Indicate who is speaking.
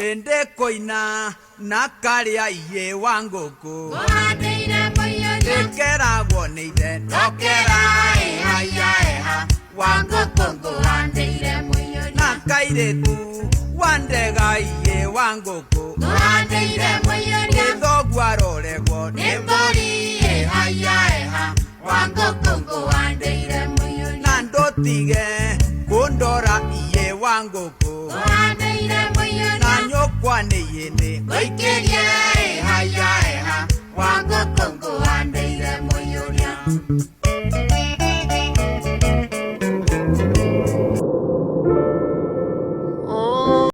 Speaker 1: ende koina nakaria ye wangoko ekera wonide nokera haya ha wangoko nakaire tu wandega ye wangoko edogwarore wo
Speaker 2: Nembori haya ha wangoko
Speaker 1: nandotige kondora ye wangoko nanyokwane yene
Speaker 2: Oikeria haya ha wangoko